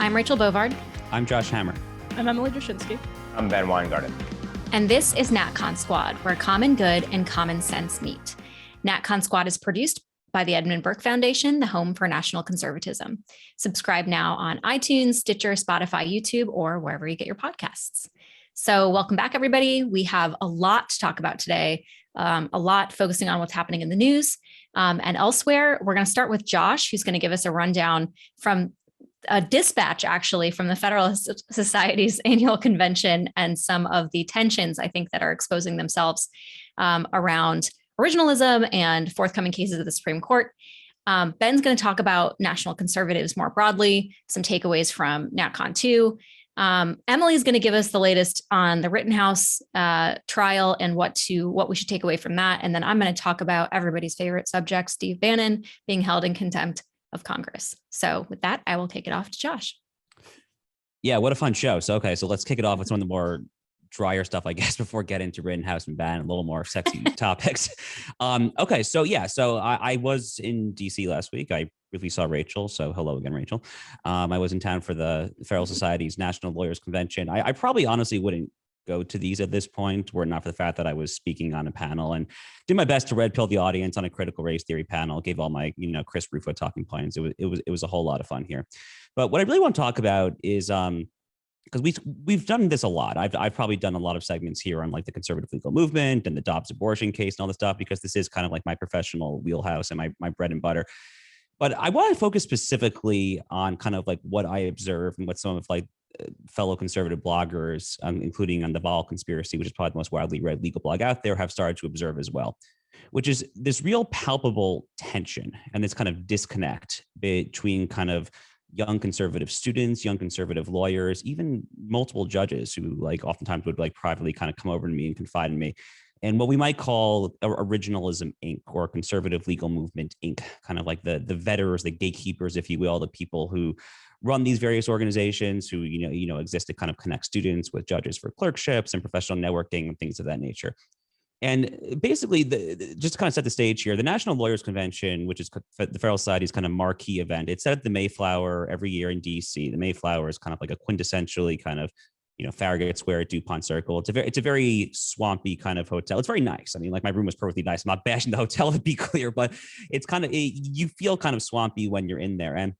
I'm Rachel Bovard. I'm Josh Hammer. I'm Emily Jashinsky. I'm Ben Weingarten. And this is NatCon Squad, where common good and common sense meet. NatCon Squad is produced by the Edmund Burke Foundation, the home for national conservatism. Subscribe now on iTunes, Stitcher, Spotify, YouTube, or wherever you get your podcasts. So welcome back, everybody. We have a lot to talk about today, a lot focusing on what's happening in the news and elsewhere. We're going to start with Josh, who's going to give us a rundown from a dispatch, actually, from the Federalist Society's annual convention and some of the tensions, I think, that are exposing themselves around originalism and forthcoming cases of the Supreme Court. Ben's going to talk about national conservatives more broadly, some takeaways from NatCon 2. Emily's going to give us the latest on the Rittenhouse trial and what we should take away from that. And then I'm going to talk about everybody's favorite subject, Steve Bannon, being held in contempt of Congress. So with that, I will take it off to Josh. Yeah, what a fun show. So let's kick it off with some of the more drier stuff, I guess, before getting into Rittenhouse and Bannon, a little more sexy topics. So I was in DC last week. I briefly saw Rachel. So hello again, Rachel. I was in town for the Federal Society's National Lawyers Convention. I probably honestly wouldn't go to these at this point, were it not for the fact that I was speaking on a panel and did my best to red pill the audience on a critical race theory panel, gave all my, Chris Rufo talking points. It was a whole lot of fun here. But what I really want to talk about is because we've done this a lot. I've probably done a lot of segments here on like the conservative legal movement and the Dobbs abortion case and all this stuff, because this is kind of like my professional wheelhouse and my bread and butter. But I want to focus specifically on kind of like what I observe and what some of like fellow conservative bloggers, including on the Vol conspiracy, which is probably the most widely read legal blog out there, have started to observe as well, which is this real palpable tension and this kind of disconnect between kind of young conservative students, young conservative lawyers, even multiple judges who like oftentimes would like privately kind of come over to me and confide in me, and what we might call Originalism Inc. or Conservative Legal Movement Inc., kind of like the veterans, the gatekeepers, if you will, the people who run these various organizations who, exist to kind of connect students with judges for clerkships and professional networking and things of that nature. And basically, just to kind of set the stage here, the National Lawyers Convention, which is the Federal Society's kind of marquee event, it's at the Mayflower every year in DC. The Mayflower is kind of like a quintessentially kind of, Farragut Square at DuPont Circle. It's a very swampy kind of hotel. It's very nice. I mean, like my room was perfectly nice. I'm not bashing the hotel, to be clear, but it's kind of, you feel kind of swampy when you're in there. And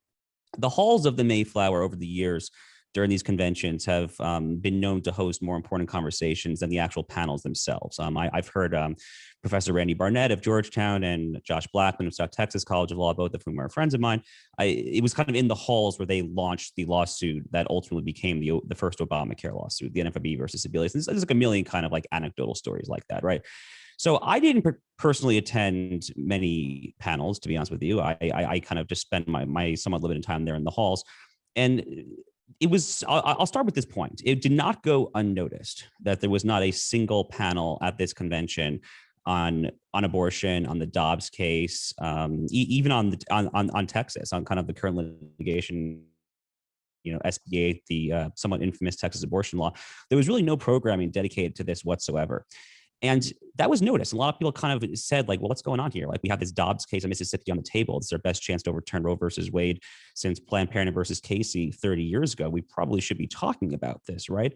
the halls of the Mayflower over the years during these conventions have been known to host more important conversations than the actual panels themselves. I've heard Professor Randy Barnett of Georgetown and Josh Blackman of South Texas College of Law, both of whom are friends of mine. It was kind of in the halls where they launched the lawsuit that ultimately became the first Obamacare lawsuit, the NFIB versus Sebelius. There's like a million kind of like anecdotal stories like that, right? So I didn't personally attend many panels, to be honest with you. I kind of just spent my somewhat limited time there in the halls. And it was, I'll start with this point. It did not go unnoticed that there was not a single panel at this convention on abortion, on the Dobbs case, even on Texas, on kind of the current litigation, SB 8, the somewhat infamous Texas abortion law. There was really no programming dedicated to this whatsoever. And that was noticed. A lot of people kind of said, like, well, what's going on here? Like, we have this Dobbs case in Mississippi on the table. It's their best chance to overturn Roe versus Wade since Planned Parenthood versus Casey 30 years ago. We probably should be talking about this, right?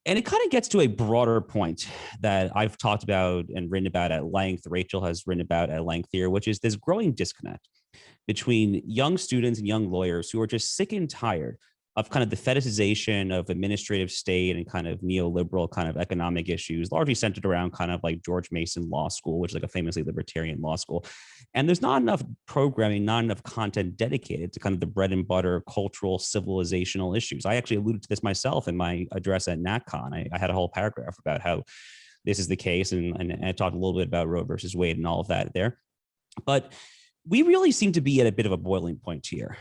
And it kind of gets to a broader point that I've talked about and written about at length. Rachel has written about at length here, which is this growing disconnect between young students and young lawyers who are just sick and tired of kind of the fetishization of administrative state and kind of neoliberal kind of economic issues, largely centered around kind of like George Mason Law School, which is like a famously libertarian law school. And there's not enough programming, not enough content dedicated to kind of the bread and butter cultural, civilizational issues. I actually alluded to this myself in my address at NatCon. I had a whole paragraph about how this is the case, and I talked a little bit about Roe versus Wade and all of that there. But we really seem to be at a bit of a boiling point here.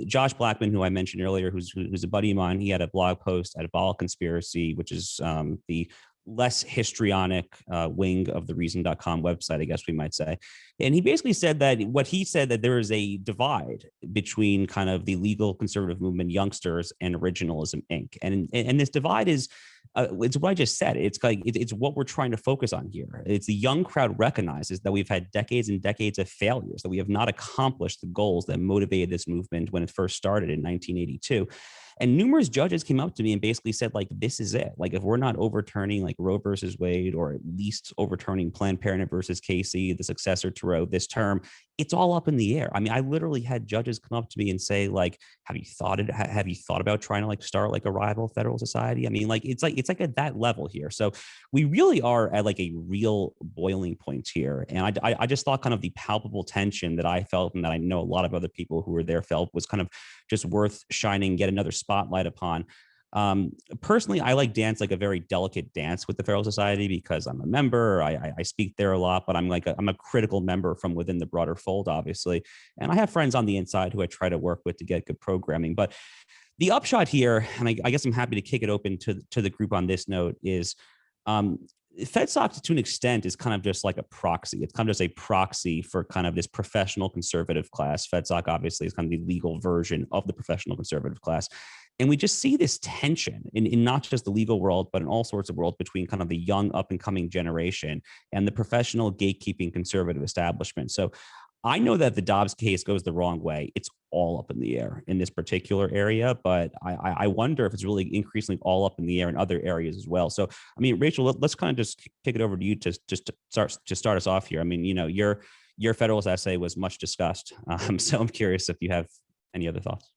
Josh Blackman, who I mentioned earlier, who's a buddy of mine, he had a blog post at Vol Conspiracy, which is the less histrionic wing of the reason.com website, I guess we might say. And he basically said that that there is a divide between kind of the legal conservative movement youngsters and Originalism Inc. And this divide is, it's what I just said. It's what we're trying to focus on here. It's the young crowd recognizes that we've had decades and decades of failures, that we have not accomplished the goals that motivated this movement when it first started in 1982. And numerous judges came up to me and basically said, like, this is it. Like, if we're not overturning like Roe versus Wade, or at least overturning Planned Parenthood versus Casey, the successor to Roe this term, it's all up in the air. I mean, I literally had judges come up to me and say, like, have you thought about trying to like start like a rival federal society? I mean, like it's like at that level here. So we really are at like a real boiling point here. And I just thought kind of the palpable tension that I felt, and that I know a lot of other people who were there felt, was kind of just worth shining yet another spotlight upon. Personally, I dance like a very delicate dance with the Federal Society because I'm a member. I speak there a lot, but I'm a critical member from within the broader fold, obviously. And I have friends on the inside who I try to work with to get good programming. But the upshot here, and I guess I'm happy to kick it open to the group on this note, is FedSoc to an extent is kind of just like a proxy. It's kind of just a proxy for kind of this professional conservative class. FedSoc obviously is kind of the legal version of the professional conservative class. And we just see this tension in not just the legal world, but in all sorts of worlds between kind of the young up and coming generation and the professional gatekeeping conservative establishment. So I know that the Dobbs case goes the wrong way. It's all up in the air in this particular area, but I wonder if it's really increasingly all up in the air in other areas as well. So, I mean, Rachel, let's kind of just kick it over to you to start us off here. I mean, your Federalist essay was much discussed. So I'm curious if you have any other thoughts.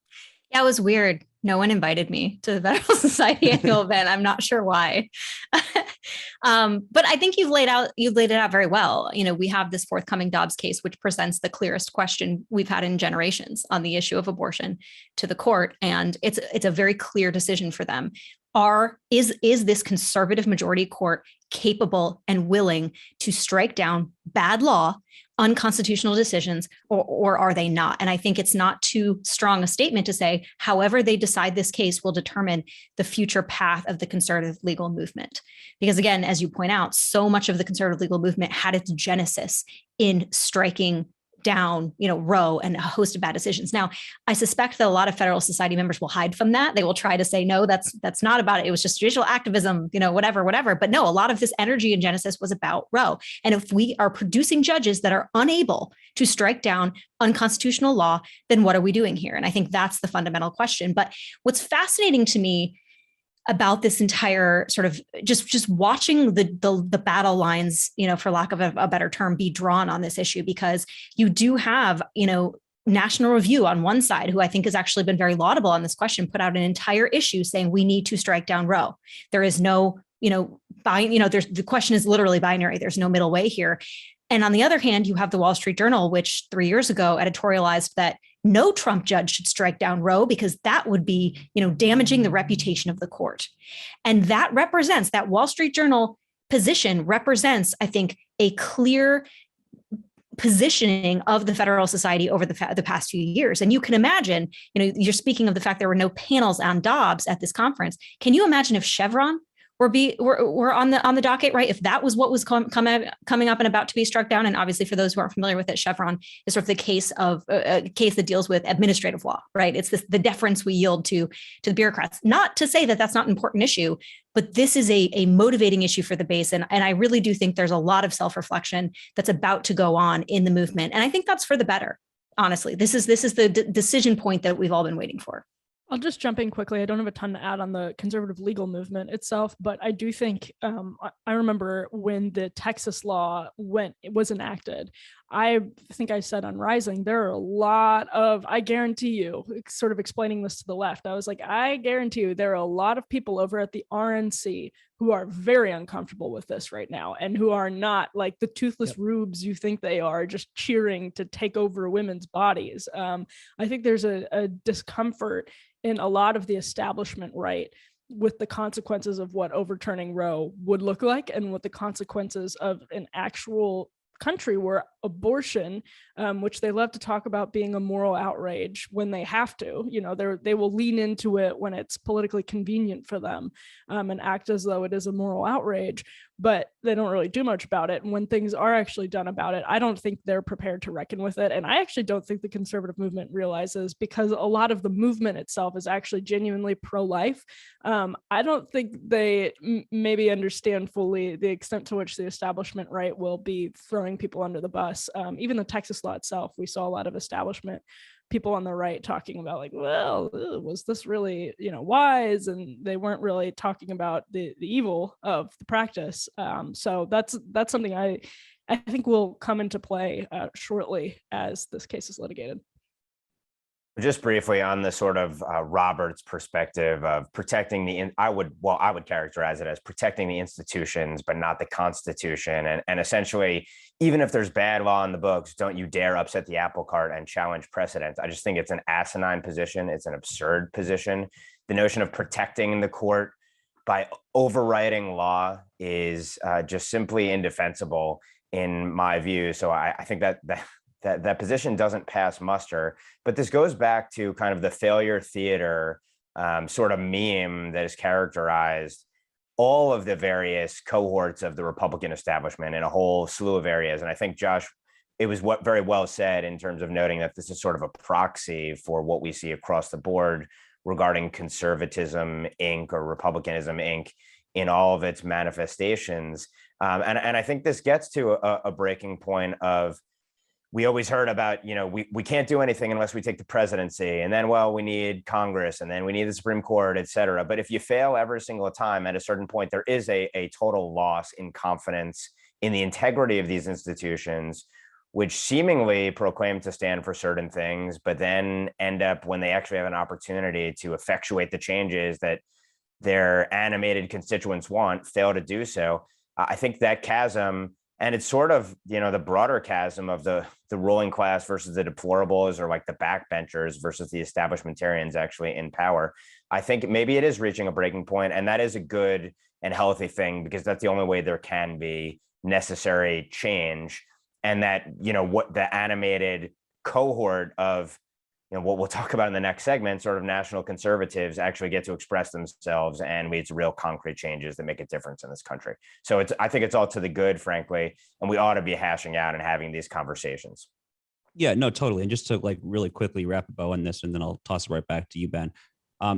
Yeah, it was weird. No one invited me to the Federal Society annual event. I'm not sure why. But I think you've laid it out very well. We have this forthcoming Dobbs case, which presents the clearest question we've had in generations on the issue of abortion to the court. And it's a very clear decision for them. Is this conservative majority court capable and willing to strike down bad law, unconstitutional decisions, or are they not? And I think it's not too strong a statement to say, however they decide this case will determine the future path of the conservative legal movement. Because again, as you point out, so much of the conservative legal movement had its genesis in striking down, Roe and a host of bad decisions. Now, I suspect that a lot of Federal Society members will hide from that. They will try to say, no, that's not about it. It was just judicial activism, whatever. But no, a lot of this energy in Genesis was about Roe. And if we are producing judges that are unable to strike down unconstitutional law, then what are we doing here? And I think that's the fundamental question. But what's fascinating to me about this entire sort of just watching the battle lines, for lack of a better term, be drawn on this issue, because you do have, National Review on one side, who I think has actually been very laudable on this question, put out an entire issue saying we need to strike down Roe. There is no, the question is literally binary. There's no middle way here. And on the other hand, you have the Wall Street Journal, which 3 years ago editorialized that no Trump judge should strike down Roe because that would be, damaging the reputation of the court. And that Wall Street Journal position represents, I think, a clear positioning of the Federal Society over the past few years. And you can imagine, you're speaking of the fact there were no panels on Dobbs at this conference. Can you imagine if Chevron were on the docket, right? If that was what was coming up and about to be struck down, and obviously for those who aren't familiar with it, Chevron is sort of the case of a case that deals with administrative law, right? It's the deference we yield to the bureaucrats. Not to say that that's not an important issue, but this is a motivating issue for the base, and I really do think there's a lot of self-reflection that's about to go on in the movement, and I think that's for the better. Honestly, this is the decision point that we've all been waiting for. I'll just jump in quickly. I don't have a ton to add on the conservative legal movement itself, but I do think I remember when the Texas law was enacted. I think I said on Rising, there are a lot of, I guarantee you, sort of explaining this to the left, I was like, I guarantee you there are a lot of people over at the RNC who are very uncomfortable with this right now and who are not like the toothless rubes you think they are, just cheering to take over women's bodies. I think there's a discomfort in a lot of the establishment right with the consequences of what overturning Roe would look like and what the consequences of an actual country where abortion, which they love to talk about being a moral outrage when they have to. They will lean into it when it's politically convenient for them, and act as though it is a moral outrage, but they don't really do much about it. And when things are actually done about it, I don't think they're prepared to reckon with it. And I actually don't think the conservative movement realizes, because a lot of the movement itself is actually genuinely pro-life. I don't think they maybe understand fully the extent to which the establishment right will be throwing people under the bus. Even the Texas law itself, we saw a lot of establishment people on the right talking about, like, well, was this really, wise? And they weren't really talking about the evil of the practice. So that's something I think will come into play shortly as this case is litigated. Just briefly on the sort of Robert's perspective of protecting I would characterize it as protecting the institutions, but not the Constitution. And essentially, even if there's bad law in the books, don't you dare upset the apple cart and challenge precedent. I just think it's an asinine position. It's an absurd position. The notion of protecting the court by overriding law is just simply indefensible in my view. So I think that position doesn't pass muster. But this goes back to kind of the failure theater sort of meme that has characterized all of the various cohorts of the Republican establishment in a whole slew of areas. And I think, Josh, it was very well said in terms of noting that this is sort of a proxy for what we see across the board regarding conservatism, Inc., or Republicanism, Inc., in all of its manifestations. And I think this gets to a breaking point of, we always heard about, we can't do anything unless we take the presidency. And then, well, we need Congress, and then we need the Supreme Court, et cetera. But if you fail every single time, at a certain point, there is a total loss in confidence in the integrity of these institutions, which seemingly proclaim to stand for certain things, but then end up, when they actually have an opportunity to effectuate the changes that their animated constituents want, fail to do so. I think that chasm, and it's sort of, the broader chasm of the ruling class versus the deplorables, or like the backbenchers versus the establishmentarians actually in power. I think maybe it is reaching a breaking point, and that is a good and healthy thing, because that's the only way there can be necessary change. And that, what the animated cohort of, what we'll talk about in the next segment, sort of national conservatives, actually get to express themselves and lead to real concrete changes that make a difference in this country. So I think it's all to the good, frankly, and we ought to be hashing out and having these conversations. Yeah, no, totally. And just to really quickly wrap a bow on this, and then I'll toss it right back to you, Ben.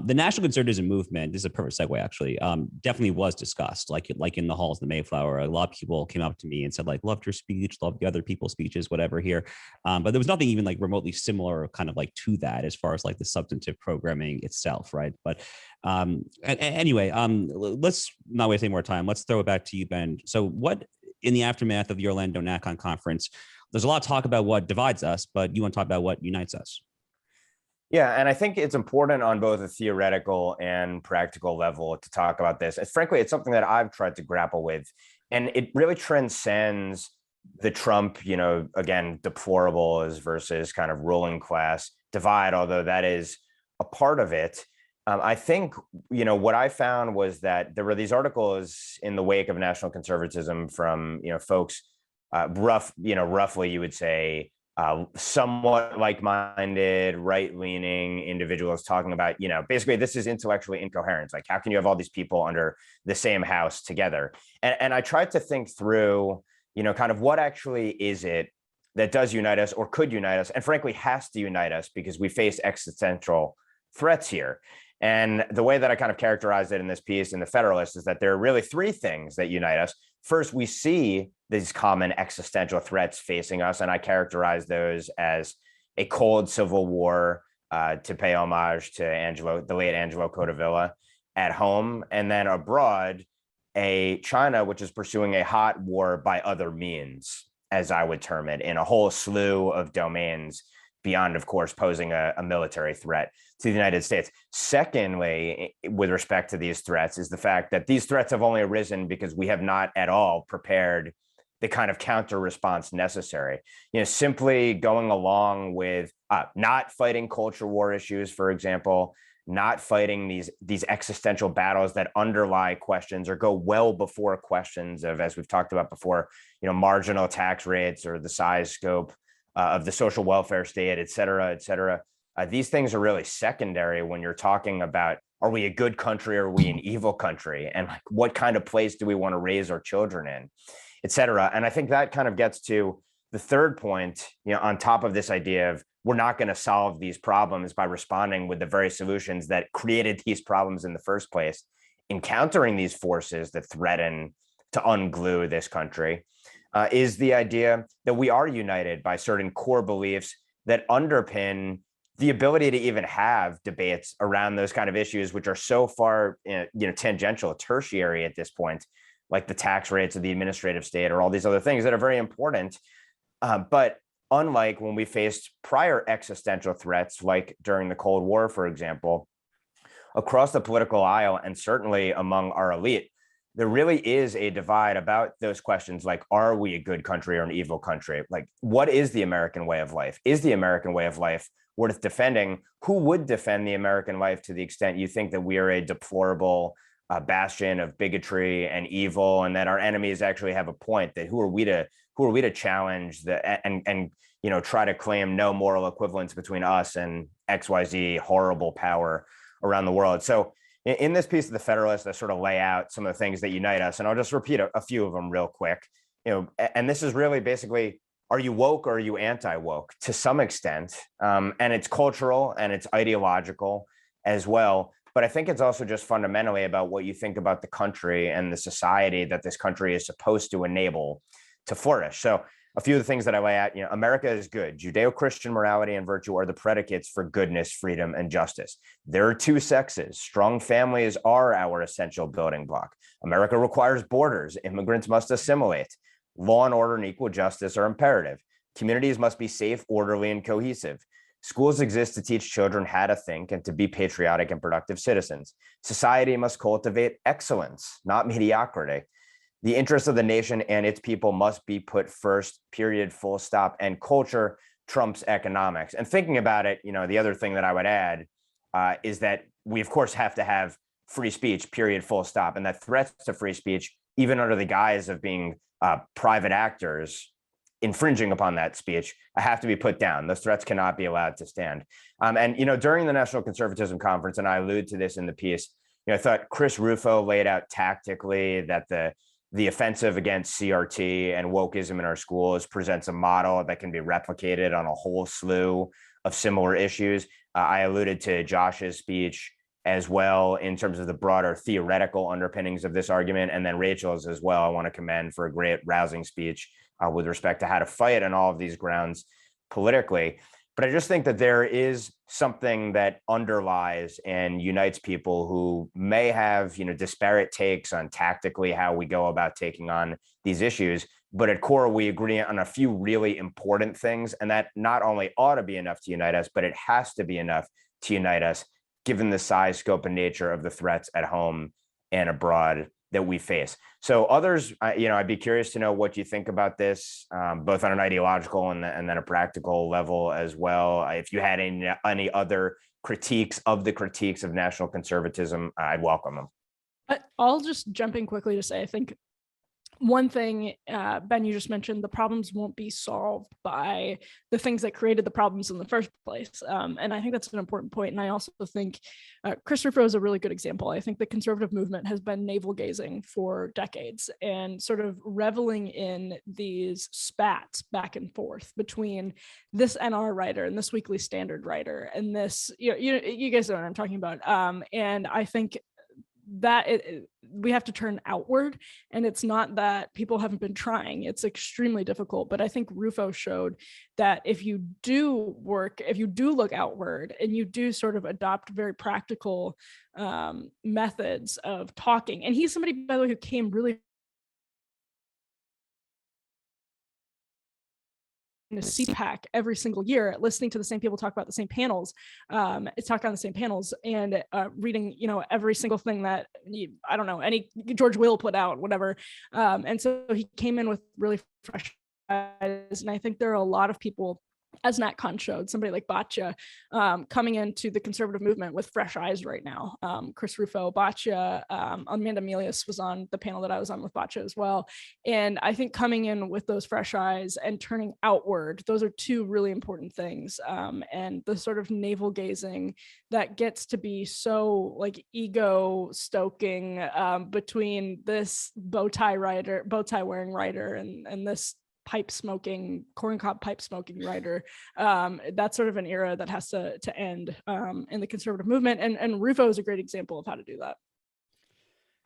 The national conservatism movement, this is a perfect segue, actually, definitely was discussed, like in the halls of the Mayflower. A lot of people came up to me and said, like, loved your speech, loved the other people's speeches, whatever here. But there was nothing even like remotely similar kind of like to that as far as like the substantive programming itself, right? But anyway, let's not waste any more time. Let's throw it back to you, Ben. So what, in the aftermath of the Orlando NatCon conference, there's a lot of talk about what divides us, but you want to talk about what unites us. Yeah, and I think it's important on both a theoretical and practical level to talk about this. Frankly, it's something that I've tried to grapple with, and it really transcends the Trump, again, deplorables versus kind of ruling class divide, although that is a part of it. I think, what I found was that there were these articles in the wake of national conservatism from, folks, roughly, you would say, somewhat like-minded, right-leaning individuals talking about, basically this is intellectually incoherent. Like, how can you have all these people under the same house together? And I tried to think through, kind of what actually is it that does unite us, or could unite us, and frankly has to unite us, because we face existential threats here. And the way that I kind of characterized it in this piece in the Federalist is that there are really three things that unite us. First, we see these common existential threats facing us, and I characterize those as a cold civil war, to pay homage to the late Angelo Codevilla, at home, and then abroad, a China which is pursuing a hot war by other means, as I would term it, in a whole slew of domains beyond, of course, posing a military threat to the United States. Secondly, with respect to these threats, is the fact that these threats have only arisen because we have not at all prepared the kind of counter response necessary. Simply going along with not fighting culture war issues, for example, not fighting these existential battles that underlie questions or go well before questions of, as we've talked about before, marginal tax rates or the size, scope of the social welfare state, et cetera, et cetera. These things are really secondary when you're talking about, are we a good country or are we an evil country? And like, what kind of place do we want to raise our children in, et cetera? And I think that kind of gets to the third point, on top of this idea of we're not going to solve these problems by responding with the very solutions that created these problems in the first place, encountering these forces that threaten to unglue this country, is the idea that we are united by certain core beliefs that underpin the ability to even have debates around those kind of issues, which are so far, tangential, tertiary at this point, like the tax rates of the administrative state or all these other things that are very important. But unlike when we faced prior existential threats, like during the Cold War, for example, across the political aisle and certainly among our elite, there really is a divide about those questions like, are we a good country or an evil country? Like, what is the American way of life? Is the American way of life worth defending? Who would defend the American life to the extent you think that we are a deplorable bastion of bigotry and evil, and that our enemies actually have a point? That who are we to challenge and try to claim no moral equivalence between us and XYZ horrible power around the world? So in this piece of the Federalist, I sort of lay out some of the things that unite us, and I'll just repeat a few of them real quick. And this is really basically, are you woke or are you anti-woke to some extent? And it's cultural and it's ideological as well. But I think it's also just fundamentally about what you think about the country and the society that this country is supposed to enable to flourish. So a few of the things that I lay out, America is good. Judeo-Christian morality and virtue are the predicates for goodness, freedom, and justice. There are two sexes. Strong families are our essential building block. America requires borders. Immigrants must assimilate. Law and order and equal justice are imperative. Communities must be safe, orderly, and cohesive. Schools exist to teach children how to think and to be patriotic and productive citizens. Society must cultivate excellence, not mediocrity. The interests of the nation and its people must be put first, period, full stop. And culture trumps economics. And thinking about it, the other thing that I would add is that we, of course, have to have free speech, period, full stop. And that threats to free speech, even under the guise of being private actors infringing upon that speech, have to be put down. Those threats cannot be allowed to stand. And during the National Conservatism Conference, and I allude to this in the piece, I thought Chris Rufo laid out tactically that the offensive against CRT and wokeism in our schools presents a model that can be replicated on a whole slew of similar issues. I alluded to Josh's speech as well in terms of the broader theoretical underpinnings of this argument, and then Rachel's as well. I want to commend for a great rousing speech with respect to how to fight on all of these grounds politically. But I just think that there is something that underlies and unites people who may have, disparate takes on tactically how we go about taking on these issues. But at core, we agree on a few really important things, and that not only ought to be enough to unite us, but it has to be enough to unite us, given the size, scope, and nature of the threats at home and abroad that we face. So others, I'd be curious to know what you think about this, both on an ideological and then a practical level as well. If you had any other critiques of national conservatism, I'd welcome them. I'll just jump in quickly to say, I think one thing, Ben, you just mentioned, the problems won't be solved by the things that created the problems in the first place. And I think that's an important point. And I also think Chris Rufo is a really good example. I think the conservative movement has been navel gazing for decades and sort of reveling in these spats back and forth between this NR writer and this Weekly Standard writer and this, you guys know what I'm talking about. And I think that we have to turn outward, and it's not that people haven't been trying. It's extremely difficult, but I think Rufo showed that if you do look outward and you do sort of adopt very practical methods of talking, and he's somebody, by the way, who came really to CPAC every single year, listening to the same people talk about the same panels, and reading, every single thing that any George Will put out, whatever. And so he came in with really fresh eyes. And I think there are a lot of people as NatCon showed, somebody like Boccia coming into the conservative movement with fresh eyes right now. Chris Rufo, Boccia, Amanda Milius was on the panel that I was on with Boccia as well. And I think coming in with those fresh eyes and turning outward, those are two really important things. And the sort of navel gazing that gets to be so like ego stoking between this bow tie wearing writer and this corncob pipe smoking writer. That's sort of an era that has to end in the conservative movement. And Rufo is a great example of how to do that.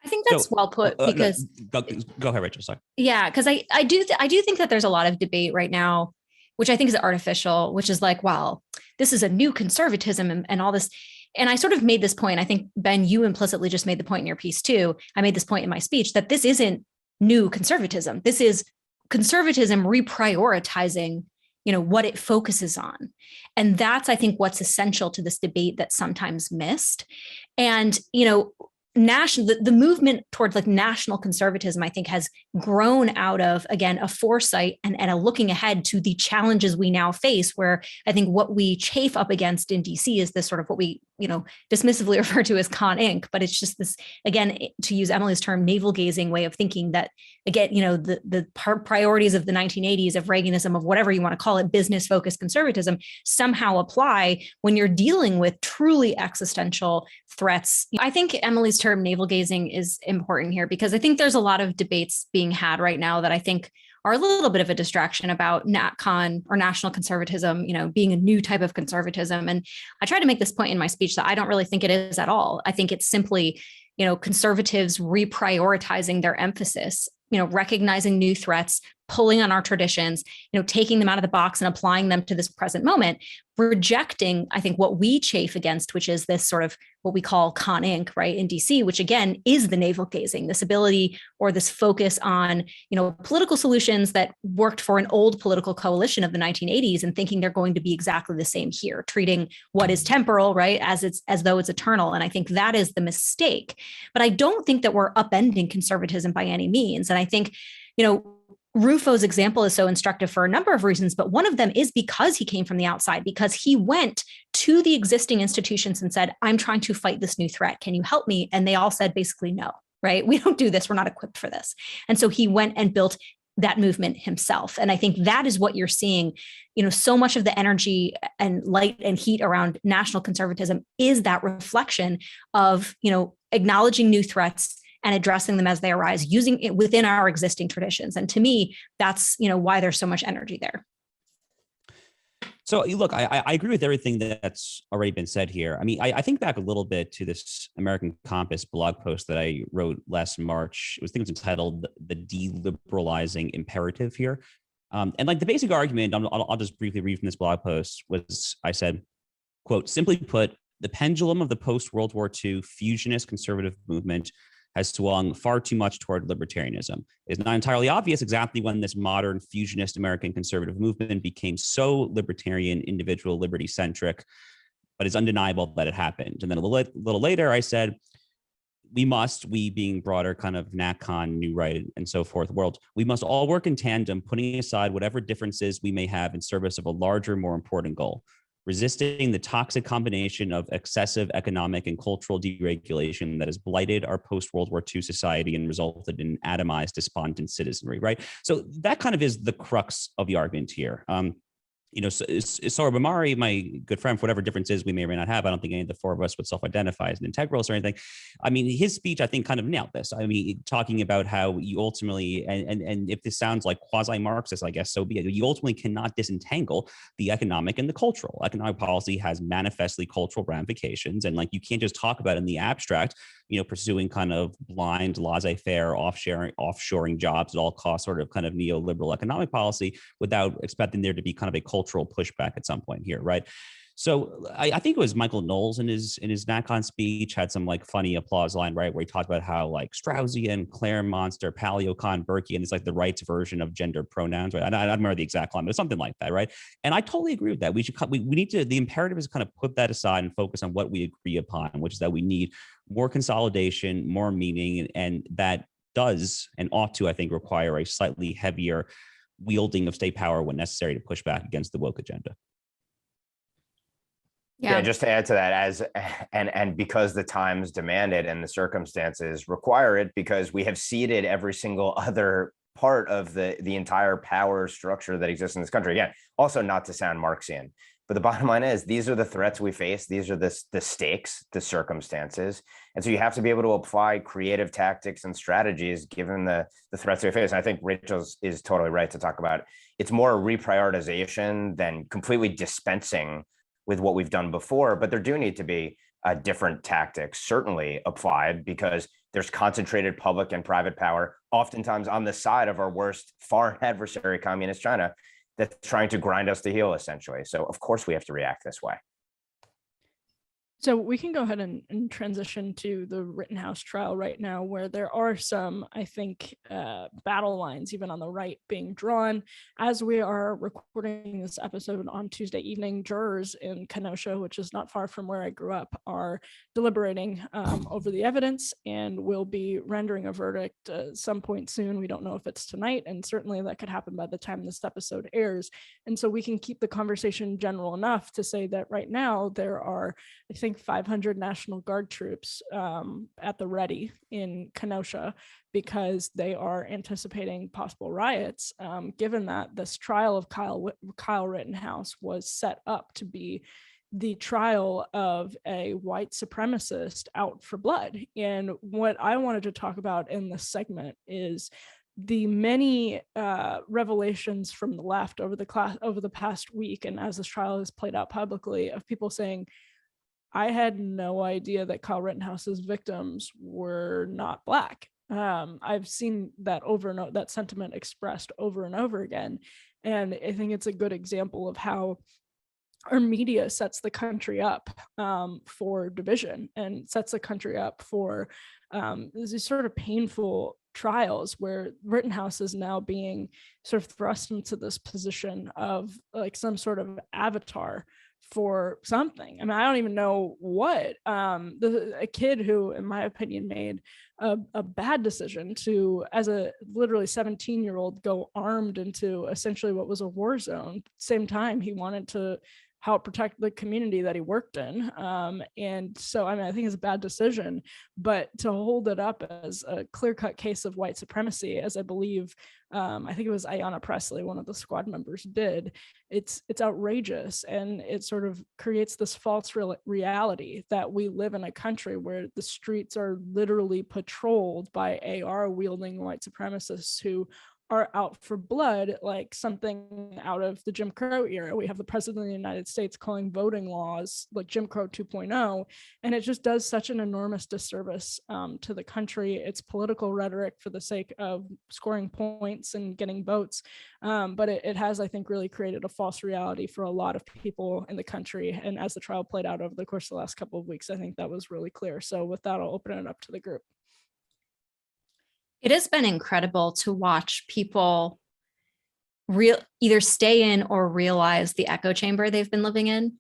I think that's well put because go ahead, Rachel. Sorry. Yeah, because I do think that there's a lot of debate right now, which I think is artificial, which is like, well, this is a new conservatism and all this. And I sort of made this point. I think, Ben, you implicitly just made the point in your piece too. I made this point in my speech that this isn't new conservatism. This is conservatism reprioritizing, what it focuses on. And that's, I think, what's essential to this debate that's sometimes missed. And, the movement towards like national conservatism, I think, has grown out of, again, a foresight and a looking ahead to the challenges we now face, where I think what we chafe up against in DC is this sort of what we, dismissively refer to as Con Inc. But it's just this, again, to use Emily's term, navel gazing way of thinking that, again, the priorities of the 1980s, of Reaganism, of whatever you want to call it, business focused conservatism somehow apply when you're dealing with truly existential threats. I think Emily's term navel gazing is important here because I think there's a lot of debates being had right now that I think are a little bit of a distraction about NatCon or national conservatism, being a new type of conservatism. And I tried to make this point in my speech that I don't really think it is at all. I think it's simply, conservatives reprioritizing their emphasis, recognizing new threats, pulling on our traditions, taking them out of the box and applying them to this present moment, rejecting, I think, what we chafe against, which is this sort of what we call Con Inc., right, in DC, which again is the navel gazing, this ability or this focus on, political solutions that worked for an old political coalition of the 1980s and thinking they're going to be exactly the same here, treating what is temporal, right, as though it's eternal. And I think that is the mistake. But I don't think that we're upending conservatism by any means. And I think, Rufo's example is so instructive for a number of reasons, but one of them is because he came from the outside, because he went to the existing institutions and said, I'm trying to fight this new threat. Can you help me? And they all said basically, no, right? We don't do this. We're not equipped for this. And so he went and built that movement himself. And I think that is what you're seeing, so much of the energy and light and heat around national conservatism is that reflection of, acknowledging new threats and addressing them as they arise, using it within our existing traditions. And to me, that's, why there's so much energy there. So look, I agree with everything that's already been said here. I mean, I think back a little bit to this American Compass blog post that I wrote last March. I think it was entitled "The Deliberalizing Imperative" here. And like the basic argument, I'll just briefly read from this blog post, was I said, quote, simply put, the pendulum of the post-World War II fusionist conservative movement has swung far too much toward libertarianism. It's not entirely obvious exactly when this modern fusionist American conservative movement became so libertarian, individual, liberty-centric, but it's undeniable that it happened. And then a little later, I said, we being broader kind of NatCon, New Right, and so forth world, we must all work in tandem, putting aside whatever differences we may have in service of a larger, more important goal. Resisting the toxic combination of excessive economic and cultural deregulation that has blighted our post-World War II society and resulted in atomized, despondent citizenry, right? So that kind of is the crux of the argument here. Sohrab, my good friend, for whatever differences we may or may not have, I don't think any of the four of us would self-identify as an integralist or anything. I mean, his speech, I think, kind of nailed this. I mean, talking about how you ultimately, and if this sounds like quasi-Marxist, I guess so be it, you ultimately cannot disentangle the economic and the cultural. Economic policy has manifestly cultural ramifications, and like you can't just talk about it in the abstract, pursuing kind of blind, laissez-faire, offshoring jobs at all costs, sort of kind of neoliberal economic policy without expecting there to be kind of a cultural pushback at some point here, right? So I think it was Michael Knowles in his NatCon speech had some like funny applause line, right, where he talked about how like Straussian, Claremonster, Paleocon, Burkean is like the right's version of gender pronouns, right? I don't remember the exact line, but something like that, right? And I totally agree with that. We need to, the imperative is kind of put that aside and focus on what we agree upon, which is that we need more consolidation, more meaning, and that does and ought to, I think, require a slightly heavier wielding of state power when necessary to push back against the woke agenda. Yeah, just to add to that, and because the times demand it and the circumstances require it, because we have ceded every single other part of the entire power structure that exists in this country. Again, also not to sound Marxian, but the bottom line is these are the threats we face. These are the stakes, the circumstances. And so you have to be able to apply creative tactics and strategies given the threats we face. And I think Rachel is totally right to talk about it's more a reprioritization than completely dispensing with what we've done before, but there do need to be different tactics certainly applied because there's concentrated public and private power, oftentimes on the side of our worst foreign adversary, communist China, that's trying to grind us to heel, essentially. So of course we have to react this way. So we can go ahead and transition to the Rittenhouse trial right now, where there are some, I think, battle lines, even on the right, being drawn. As we are recording this episode on Tuesday evening, jurors in Kenosha, which is not far from where I grew up, are deliberating over the evidence and will be rendering a verdict at some point soon. We don't know if it's tonight, and certainly that could happen by the time this episode airs. And so we can keep the conversation general enough to say that right now there are, I think, 500 National Guard troops at the ready in Kenosha because they are anticipating possible riots, given that this trial of Kyle Rittenhouse was set up to be the trial of a white supremacist out for blood. And what I wanted to talk about in this segment is the many revelations from the left over the past week, and as this trial has played out publicly, of people saying, I had no idea that Kyle Rittenhouse's victims were not Black. I've seen that that sentiment expressed over and over again. And I think it's a good example of how our media sets the country up for division and sets the country up for these sort of painful trials where Rittenhouse is now being sort of thrust into this position of like some sort of avatar for something. I mean, I don't even know what. A kid who, in my opinion, made a bad decision to, as a literally 17-year-old, go armed into essentially what was a war zone. Same time, he wanted to help protect the community that he worked in. And so, I mean, I think it's a bad decision, but to hold it up as a clear-cut case of white supremacy, as I believe, I think it was Ayanna Pressley, one of the squad members, did, it's outrageous. And it sort of creates this false reality that we live in a country where the streets are literally patrolled by AR-wielding white supremacists who are out for blood, like something out of the Jim Crow era. We have the president of the United States calling voting laws like Jim Crow 2.0, and it just does such an enormous disservice to the country. It's political rhetoric for the sake of scoring points and getting votes, but it has, I think, really created a false reality for a lot of people in the country. And as the trial played out over the course of the last couple of weeks, I think that was really clear. So with that, I'll open it up to the group. It has been incredible to watch people either stay in or realize the echo chamber they've been living in.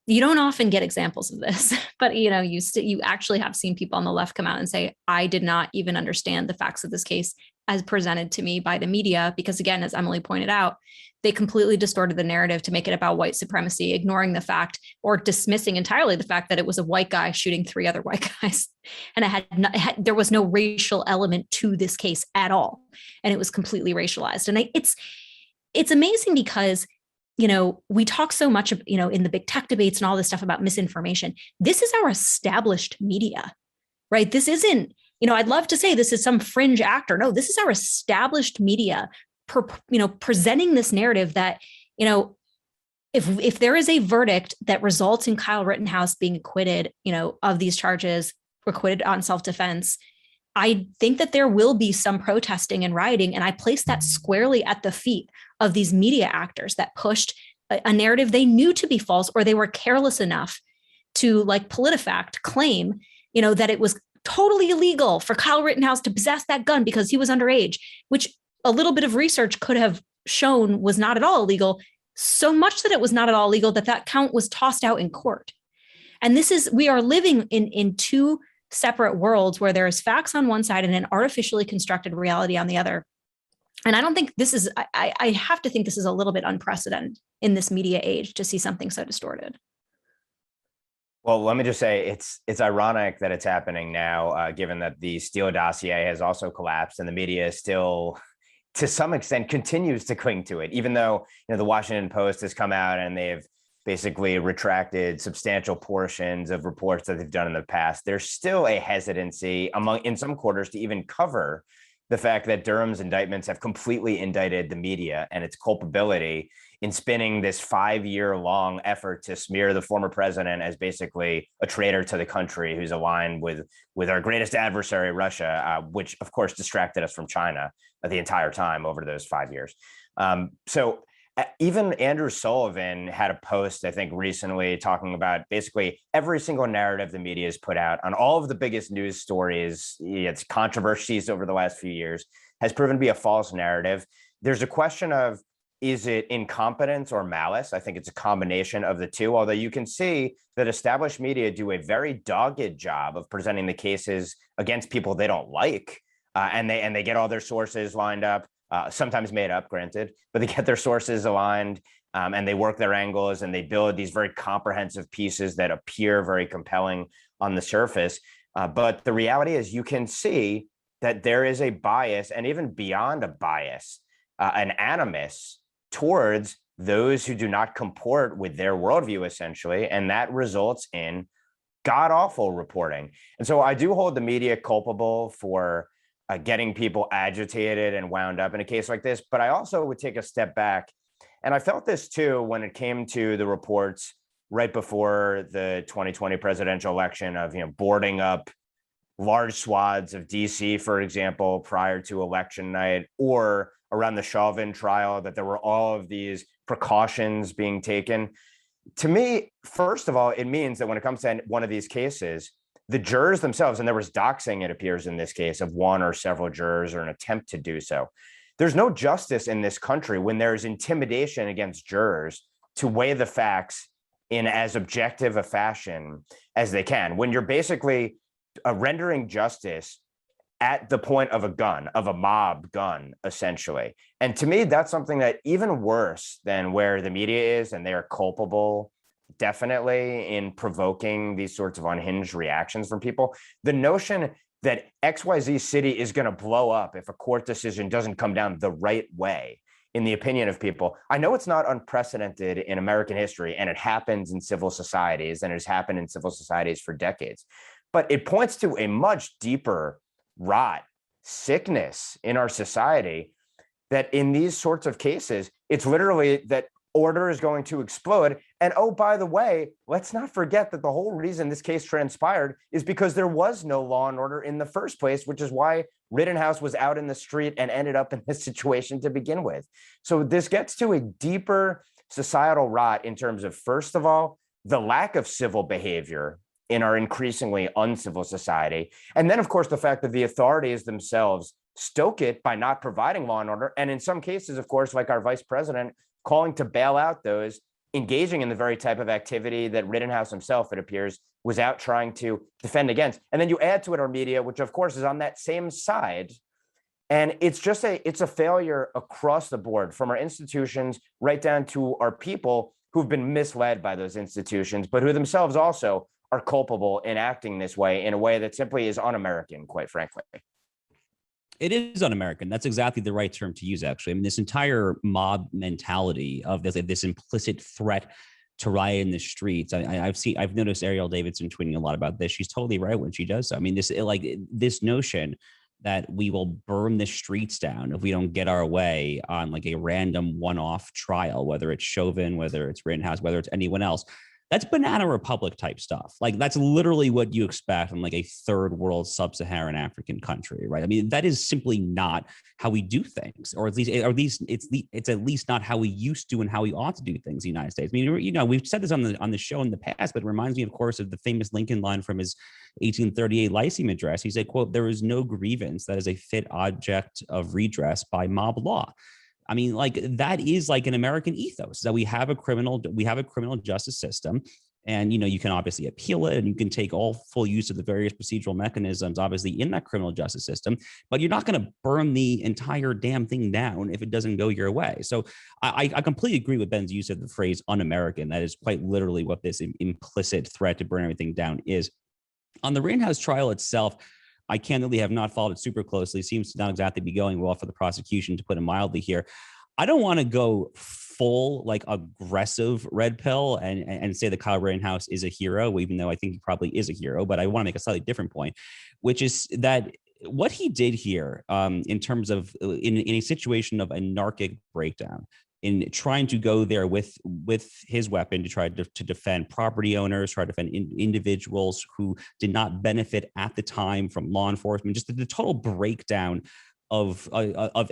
You don't often get examples of this, but you actually have seen people on the left come out and say, I did not even understand the facts of this case as presented to me by the media, because again, as Emily pointed out, they completely distorted the narrative to make it about white supremacy, ignoring the fact or dismissing entirely the fact that it was a white guy shooting 3 other white guys. And there was no racial element to this case at all. And it was completely racialized. And it's amazing because, we talk so much, in the big tech debates and all this stuff about misinformation. This is our established media, right? This isn't, I'd love to say this is some fringe actor. No, this is our established media, presenting this narrative that, if there is a verdict that results in Kyle Rittenhouse being acquitted, of these charges, acquitted on self-defense, I think that there will be some protesting and rioting. And I place that squarely at the feet of these media actors that pushed a narrative they knew to be false, or they were careless enough to, like PolitiFact, claim, that it was totally illegal for Kyle Rittenhouse to possess that gun because he was underage, which a little bit of research could have shown was not at all illegal, so much that it was not at all illegal that count was tossed out in court. And we are living in two separate worlds where there is facts on one side and an artificially constructed reality on the other. And I don't think this is, I have to think this is a little bit unprecedented in this media age to see something so distorted. Well, let me just say it's ironic that it's happening now, given that the Steele dossier has also collapsed and the media still, to some extent, continues to cling to it, even though the Washington Post has come out and they've basically retracted substantial portions of reports that they've done in the past. There's still a hesitancy in some quarters to even cover the fact that Durham's indictments have completely indicted the media and its culpability in spinning this 5-year-long effort to smear the former president as basically a traitor to the country who's aligned with our greatest adversary, Russia, which of course distracted us from China the entire time over those 5 years. So even Andrew Sullivan had a post, I think, recently talking about basically every single narrative the media has put out on all of the biggest news stories, its controversies over the last few years, has proven to be a false narrative. There's a question of, is it incompetence or malice? I think it's a combination of the two, although you can see that established media do a very dogged job of presenting the cases against people they don't like, and they get all their sources lined up. Sometimes made up, granted, but they get their sources aligned, and they work their angles and they build these very comprehensive pieces that appear very compelling on the surface. But the reality is you can see that there is a bias, and even beyond a bias, an animus towards those who do not comport with their worldview, essentially. And that results in god-awful reporting. And so I do hold the media culpable for getting people agitated and wound up in a case like this. But I also would take a step back. And I felt this too when it came to the reports right before the 2020 presidential election of, boarding up large swaths of DC, for example, prior to election night, or around the Chauvin trial, that there were all of these precautions being taken. To me, first of all, it means that when it comes to one of these cases, the jurors themselves, and there was doxing, it appears in this case, of one or several jurors or an attempt to do so. There's no justice in this country when there's intimidation against jurors to weigh the facts in as objective a fashion as they can. When you're basically rendering justice at the point of a gun, of a mob gun, essentially. And to me, that's something that even worse than where the media is, and they're culpable definitely in provoking these sorts of unhinged reactions from people. The notion that XYZ city is going to blow up if a court decision doesn't come down the right way, in the opinion of people. I know it's not unprecedented in American history, and it happens in civil societies, and it has happened in civil societies for decades. But it points to a much deeper rot, sickness in our society, that in these sorts of cases, it's literally that order is going to explode. And oh, by the way, let's not forget that the whole reason this case transpired is because there was no law and order in the first place, which is why Rittenhouse was out in the street and ended up in this situation to begin with. So this gets to a deeper societal rot in terms of, first of all, the lack of civil behavior in our increasingly uncivil society. And then, of course, the fact that the authorities themselves stoke it by not providing law and order. And in some cases, of course, like our vice president, calling to bail out those engaging in the very type of activity that Rittenhouse himself, it appears, was out trying to defend against. And then you add to it our media, which of course is on that same side. And it's just it's a failure across the board, from our institutions right down to our people who've been misled by those institutions, but who themselves also are culpable in acting this way, in a way that simply is un-American, quite frankly. It is un-American. That's exactly the right term to use, actually. I mean, this entire mob mentality of this implicit threat to riot in the streets. I've noticed Ariel Davidson tweeting a lot about this. She's totally right when she does so. I mean, this notion that we will burn the streets down if we don't get our way on like a random one-off trial, whether it's Chauvin, whether it's Rittenhouse, whether it's anyone else. That's banana republic type stuff. Like, that's literally what you expect from like a third world sub-Saharan African country, right? I mean, that is simply not how we do things, or at least it's at least not how we used to and how we ought to do things in the United States. I mean, we've said this on the show in the past, but it reminds me, of course, of the famous Lincoln line from his 1838 Lyceum address. He said, quote, "There is no grievance that is a fit object of redress by mob law." I mean, like, that is like an American ethos, that we have a criminal justice system And, you can obviously appeal it and you can take all full use of the various procedural mechanisms, obviously, in that criminal justice system, but you're not going to burn the entire damn thing down if it doesn't go your way. So I completely agree with Ben's use of the phrase un-American. That is quite literally what this implicit threat to burn everything down is. On the Rittenhouse trial itself, I candidly have not followed it super closely. It seems to not exactly be going well for the prosecution, to put it mildly here. I don't want to go full like aggressive red pill and say that Kyle Rittenhouse is a hero, even though I think he probably is a hero. But I want to make a slightly different point, which is that what he did here in terms of in a situation of anarchic breakdown, in trying to go there with his weapon to try to defend property owners, try to defend individuals who did not benefit at the time from law enforcement, just the total breakdown of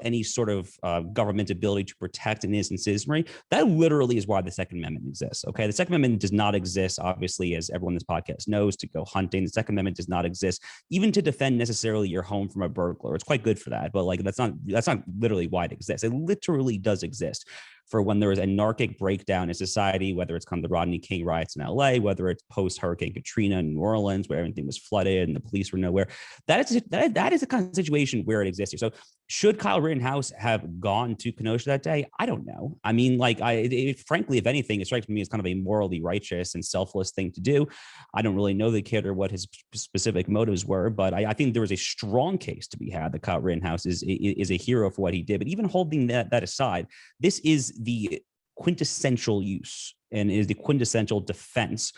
any sort of government ability to protect an innocent citizenry. That literally is why the Second Amendment exists. Okay, the Second Amendment does not exist, obviously, as everyone in this podcast knows, to go hunting. The Second Amendment does not exist even to defend necessarily your home from a burglar. It's quite good for that, but like that's not literally why it exists. It literally does exist for when there is anarchic breakdown in society, whether it's come the Rodney King riots in LA, whether it's post-Hurricane Katrina in New Orleans, where everything was flooded and the police were nowhere. That is the kind of situation where it exists here. So should Kyle Rittenhouse have gone to Kenosha that day? I don't know. I mean, like, frankly, if anything, it strikes me as kind of a morally righteous and selfless thing to do. I don't really know the kid or what his specific motives were, but I think there was a strong case to be had that Kyle Rittenhouse is a hero for what he did. But even holding that aside, this is the quintessential use and is the quintessential defense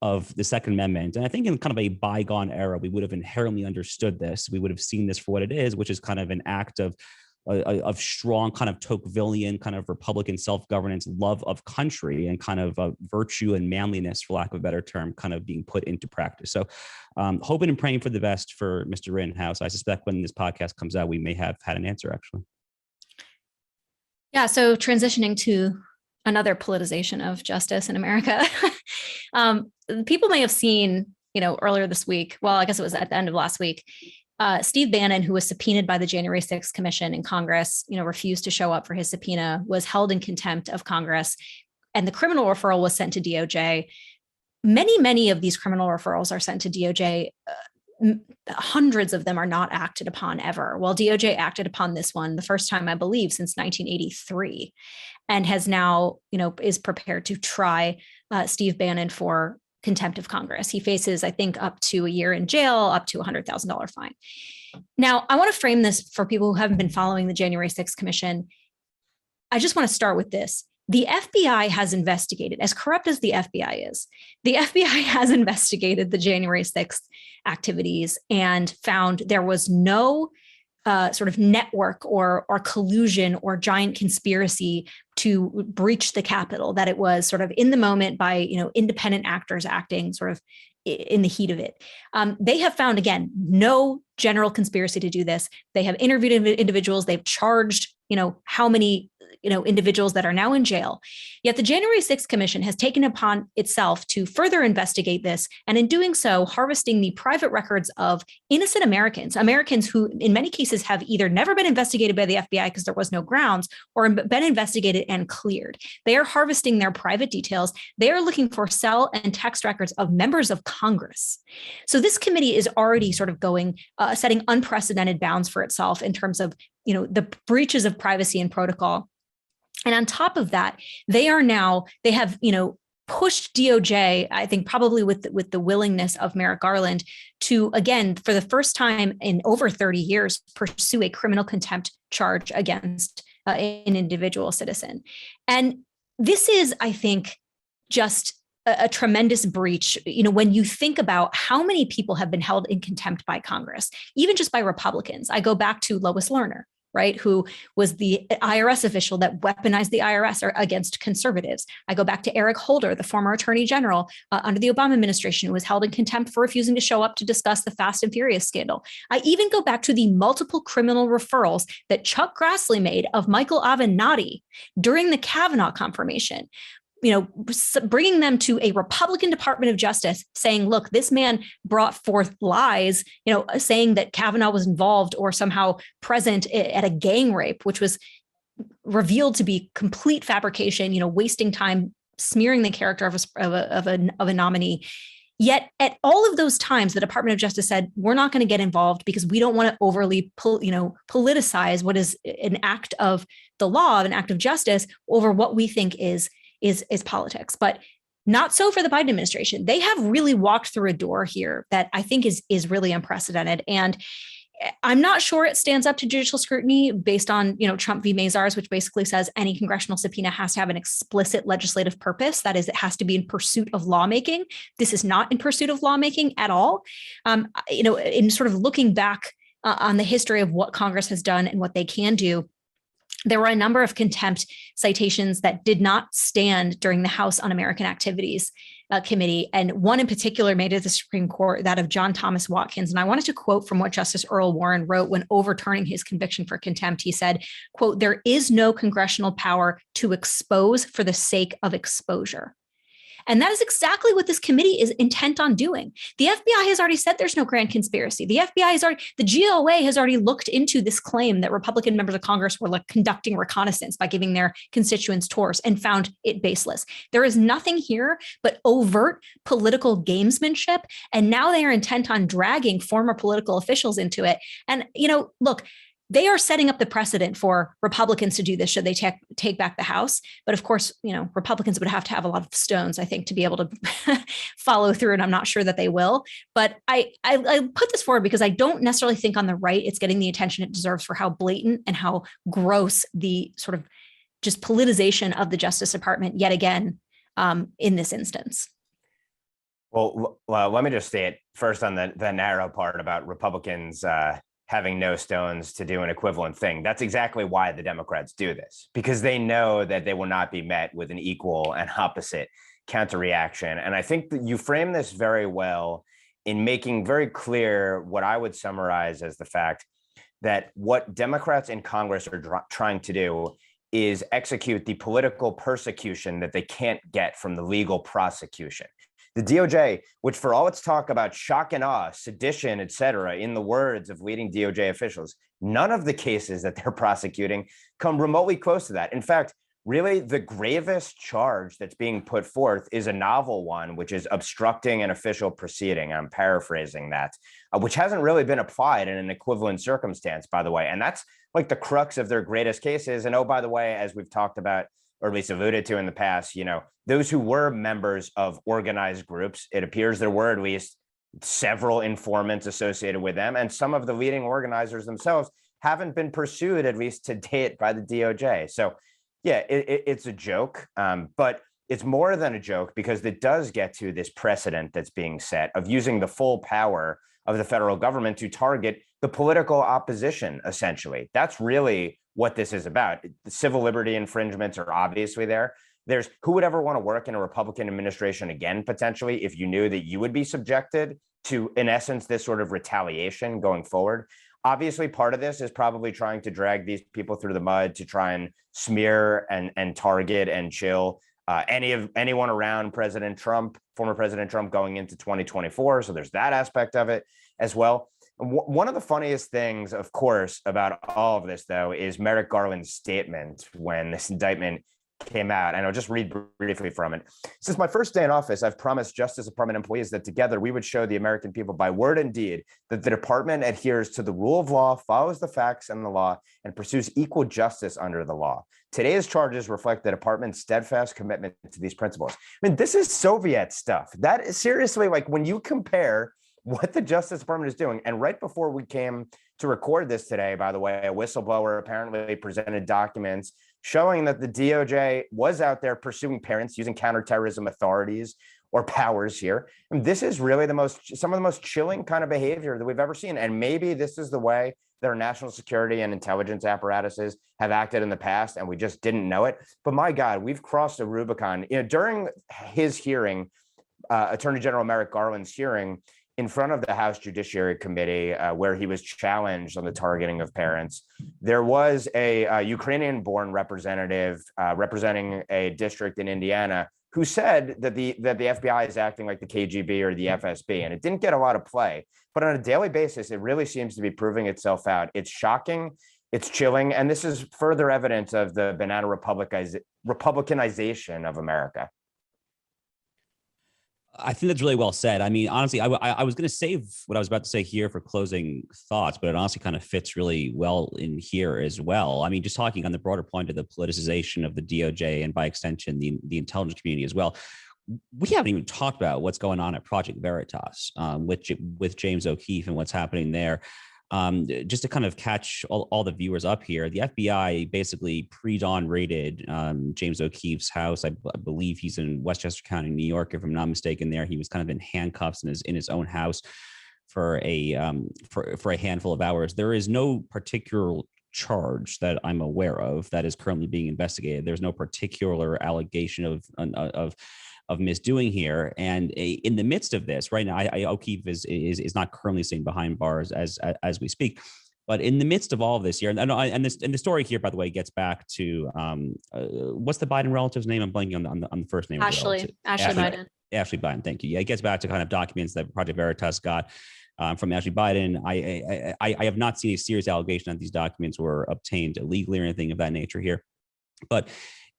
of the Second Amendment. And I think in kind of a bygone era, we would have inherently understood this. We would have seen this for what it is, which is kind of an act of strong kind of Tocquevillian kind of Republican self-governance, love of country, and kind of virtue and manliness, for lack of a better term, kind of being put into practice. So hoping and praying for the best for Mr. Rittenhouse. I suspect when this podcast comes out, we may have had an answer, actually. Yeah, so transitioning to another politicization of justice in America. People may have seen, earlier this week, well, I guess it was at the end of last week, Steve Bannon, who was subpoenaed by the January 6th Commission in Congress, refused to show up for his subpoena, was held in contempt of Congress, and the criminal referral was sent to DOJ. Many of these criminal referrals are sent to DOJ. Hundreds of them are not acted upon ever. Well, DOJ acted upon this one the first time, I believe, since 1983, and has now, is prepared to try Steve Bannon for contempt of Congress. He faces, I think, up to a year in jail, up to $100,000 fine. Now, I want to frame this for people who haven't been following the January 6th Commission. I just want to start with this. The FBI has investigated, as corrupt as the FBI is, the FBI has investigated the January 6th activities and found there was no sort of network or collusion or giant conspiracy to breach the Capitol, that it was sort of in the moment by, independent actors acting sort of in the heat of it. They have found, again, no general conspiracy to do this. They have interviewed individuals. They've charged, how many individuals that are now in jail. Yet the January 6th Commission has taken upon itself to further investigate this, and in doing so, harvesting the private records of innocent Americans who in many cases have either never been investigated by the FBI because there was no grounds, or been investigated and cleared. They are harvesting their private details. They are looking for cell and text records of members of Congress. So this committee is already sort of setting unprecedented bounds for itself in terms of the breaches of privacy and protocol. And on top of that, they have pushed DOJ, I think probably with the willingness of Merrick Garland, to, again, for the first time in over 30 years, pursue a criminal contempt charge against an individual citizen. And this is, I think, just a tremendous breach, when you think about how many people have been held in contempt by Congress, even just by Republicans. I go back to Lois Lerner, right, who was the IRS official that weaponized the IRS against conservatives. I go back to Eric Holder, the former attorney general under the Obama administration, who was held in contempt for refusing to show up to discuss the Fast and Furious scandal. I even go back to the multiple criminal referrals that Chuck Grassley made of Michael Avenatti during the Kavanaugh confirmation, bringing them to a Republican Department of Justice saying, look, this man brought forth lies, saying that Kavanaugh was involved or somehow present at a gang rape, which was revealed to be complete fabrication, wasting time smearing the character of a nominee. Yet at all of those times, the Department of Justice said, we're not going to get involved because we don't want to overly politicize what is an act of the law, an act of justice, over what we think is politics. But not so for the Biden administration. They have really walked through a door here that I think is really unprecedented. And I'm not sure it stands up to judicial scrutiny based on, Trump v. Mazars, which basically says any congressional subpoena has to have an explicit legislative purpose. That is, it has to be in pursuit of lawmaking. This is not in pursuit of lawmaking at all. In sort of looking back on the history of what Congress has done and what they can do, there were a number of contempt citations that did not stand during the House Un-American Activities Committee. And one in particular made it to the Supreme Court, that of John Thomas Watkins. And I wanted to quote from what Justice Earl Warren wrote when overturning his conviction for contempt. He said, quote, "There is no congressional power to expose for the sake of exposure." And that is exactly what this committee is intent on doing. The FBI has already said there's no grand conspiracy. The GOA has already looked into this claim that Republican members of Congress were conducting reconnaissance by giving their constituents tours and found it baseless. There is nothing here but overt political gamesmanship. And now they are intent on dragging former political officials into it. And, look, they are setting up the precedent for Republicans to do this should they take back the House. But of course, Republicans would have to have a lot of stones, I think, to be able to follow through. And I'm not sure that they will. But I put this forward because I don't necessarily think on the right it's getting the attention it deserves for how blatant and how gross the sort of just politicization of the Justice Department yet again in this instance. Well, let me just say it first on the narrow part about Republicans having no stones to do an equivalent thing. That's exactly why the Democrats do this, because they know that they will not be met with an equal and opposite counterreaction. And I think that you frame this very well in making very clear what I would summarize as the fact that what Democrats in Congress are trying to do is execute the political persecution that they can't get from the legal prosecution. The DOJ, which for all its talk about shock and awe, sedition, et cetera, in the words of leading DOJ officials, none of the cases that they're prosecuting come remotely close to that. In fact, really the gravest charge that's being put forth is a novel one, which is obstructing an official proceeding. I'm paraphrasing that, which hasn't really been applied in an equivalent circumstance, by the way. And that's like the crux of their greatest cases. And oh, by the way, as we've talked about, or at least alluded to in the past, those who were members of organized groups, it appears there were at least several informants associated with them. And some of the leading organizers themselves haven't been pursued, at least to date, by the DOJ. So yeah, it's a joke, but it's more than a joke because it does get to this precedent that's being set of using the full power of the federal government to target the political opposition, essentially. That's really what this is about. The civil liberty infringements are obviously there. There's who would ever want to work in a Republican administration again, potentially, if you knew that you would be subjected to, in essence, this sort of retaliation going forward. Obviously, part of this is probably trying to drag these people through the mud to try and smear and target and chill anyone around President Trump, former President Trump, going into 2024. So there's that aspect of it as well. One of the funniest things, of course, about all of this, though, is Merrick Garland's statement when this indictment came out. And I'll just read briefly from it. "Since my first day in office, I've promised Justice Department employees that together we would show the American people by word and deed that the department adheres to the rule of law, follows the facts and the law, and pursues equal justice under the law. Today's charges reflect the department's steadfast commitment to these principles." I mean, this is Soviet stuff. That is seriously, like, when you compare what the Justice Department is doing. And right before we came to record this today, by the way, a whistleblower apparently presented documents showing that the DOJ was out there pursuing parents using counterterrorism authorities or powers here. And this is really some of the most chilling kind of behavior that we've ever seen. And maybe this is the way that our national security and intelligence apparatuses have acted in the past, and we just didn't know it. But my God, we've crossed a Rubicon. During his hearing, Attorney General Merrick Garland's hearing, in front of the House Judiciary Committee, where he was challenged on the targeting of parents, there was a Ukrainian-born representative representing a district in Indiana who said that the FBI is acting like the KGB or the FSB, and it didn't get a lot of play. But on a daily basis, it really seems to be proving itself out. It's shocking, it's chilling, and this is further evidence of the banana Republicanization of America. I think that's really well said. I mean, honestly, I was going to save what I was about to say here for closing thoughts, but it honestly kind of fits really well in here as well. I mean, just talking on the broader point of the politicization of the DOJ and by extension, the intelligence community as well. We haven't even talked about what's going on at Project Veritas with James O'Keefe and what's happening there. Just to kind of catch all the viewers up here, the FBI basically pre-dawn raided James O'Keefe's house. I believe he's in Westchester County, New York, if I'm not mistaken. There, he was kind of in handcuffs in his own house for a handful of hours. There is no particular charge that I'm aware of that is currently being investigated. There's no particular allegation of misdoing here, and in the midst of this, right now, O'Keefe is not currently sitting behind bars as we speak, but in the midst of all of this here, and the story here, by the way, gets back to what's the Biden relative's name? I'm blanking on the first name. Ashley Biden. Ashley Biden. Thank you. Yeah, it gets back to kind of documents that Project Veritas got from Ashley Biden. I have not seen a serious allegation that these documents were obtained illegally or anything of that nature here, but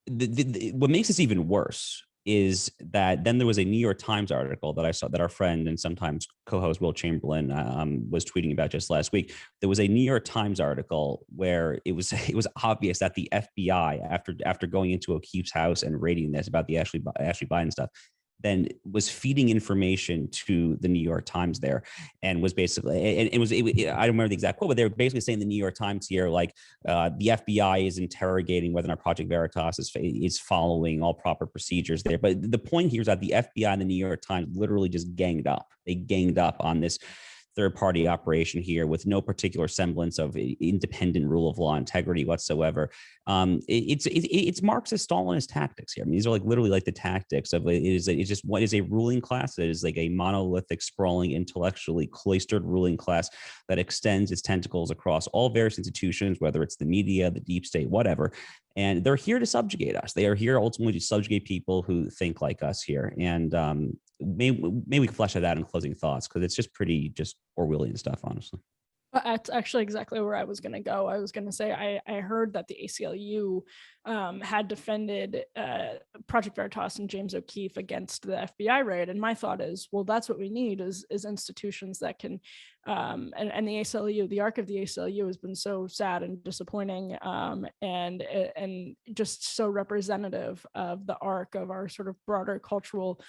what makes this even worse is that then there was a New York Times article that I saw that our friend and sometimes co-host Will Chamberlain was tweeting about just last week. There was a New York Times article where it was obvious that the FBI, after going into O'Keefe's house and raiding this about the Ashley Biden stuff, then was feeding information to the New York Times there, and was basically, I don't remember the exact quote, but they were basically saying the New York Times here, like the FBI is interrogating whether or not Project Veritas is following all proper procedures there. But the point here is that the FBI and the New York Times literally just ganged up. They ganged up on this third-party operation here with no particular semblance of independent rule of law integrity whatsoever. It's Marxist Stalinist tactics here. I mean, these are like literally like the tactics of it's just what is a ruling class that is like a monolithic, sprawling, intellectually cloistered ruling class that extends its tentacles across all various institutions, whether it's the media, the deep state, whatever. And they're here to subjugate us. They are here ultimately to subjugate people who think like us here. And maybe we can flesh that out in closing thoughts, because it's just pretty just Orwellian stuff, honestly. That's actually exactly where I was going to go. I was going to say I heard that the ACLU had defended Project Veritas and James O'Keefe against the FBI raid, and my thought is, well, that's what we need is institutions that can, and the ACLU, the arc of the ACLU has been so sad and disappointing, and just so representative of the arc of our sort of broader cultural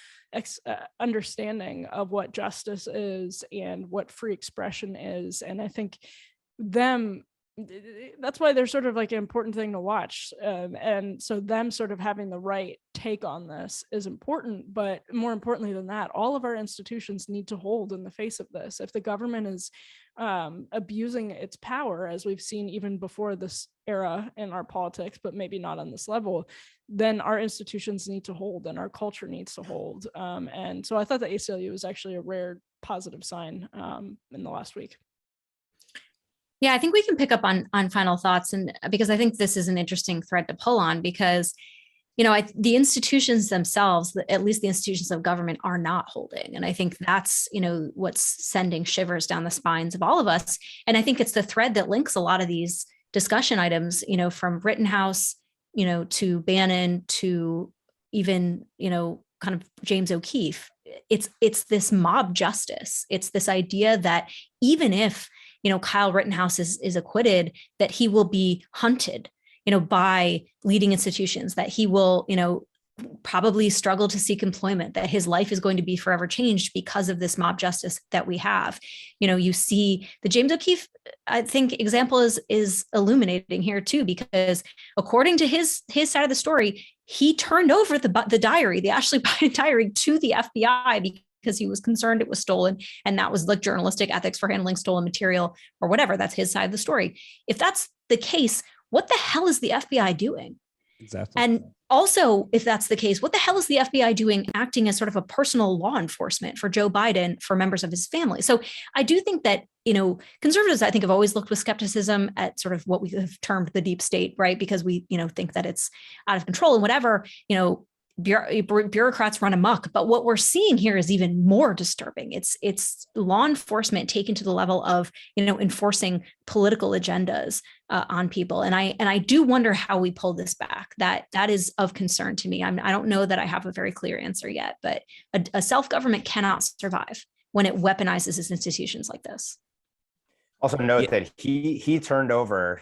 understanding of what justice is and what free expression is, and I think that's why they're sort of like an important thing to watch. And so them sort of having the right take on this is important, but more importantly than that, all of our institutions need to hold in the face of this. If the government is abusing its power, as we've seen even before this era in our politics, but maybe not on this level, then our institutions need to hold and our culture needs to hold. And so I thought the ACLU was actually a rare positive sign in the last week. Yeah, I think we can pick up on final thoughts, and because I think this is an interesting thread to pull on, because the institutions themselves, at least the institutions of government, are not holding, and I think that's what's sending shivers down the spines of all of us. And I think it's the thread that links a lot of these discussion items, from Rittenhouse, to Bannon, to even kind of James O'Keefe. It's this mob justice. It's this idea that even if Kyle Rittenhouse is acquitted, that he will be hunted, by leading institutions, that he will, probably struggle to seek employment, that his life is going to be forever changed because of this mob justice that we have. You see the James O'Keefe, I think, example is illuminating here too, because according to his side of the story, he turned over the diary, the Ashley Biden diary, to the FBI because he was concerned it was stolen, and that was like journalistic ethics for handling stolen material or whatever. That's his side of the story. If that's the case, what the hell is the FBI doing? Exactly. And also, if that's the case, what the hell is the FBI doing acting as sort of a personal law enforcement for Joe Biden, for members of his family? So I do think that, conservatives, I think, have always looked with skepticism at sort of what we have termed the deep state, right? Because we, think that it's out of control and whatever, bureaucrats run amok. But what we're seeing here is even more disturbing. It's law enforcement taken to the level of, enforcing political agendas on people. And I do wonder how we pull this back. That is of concern to me. I don't know that I have a very clear answer yet, but a self-government cannot survive when it weaponizes its institutions like this. Also note that he turned over,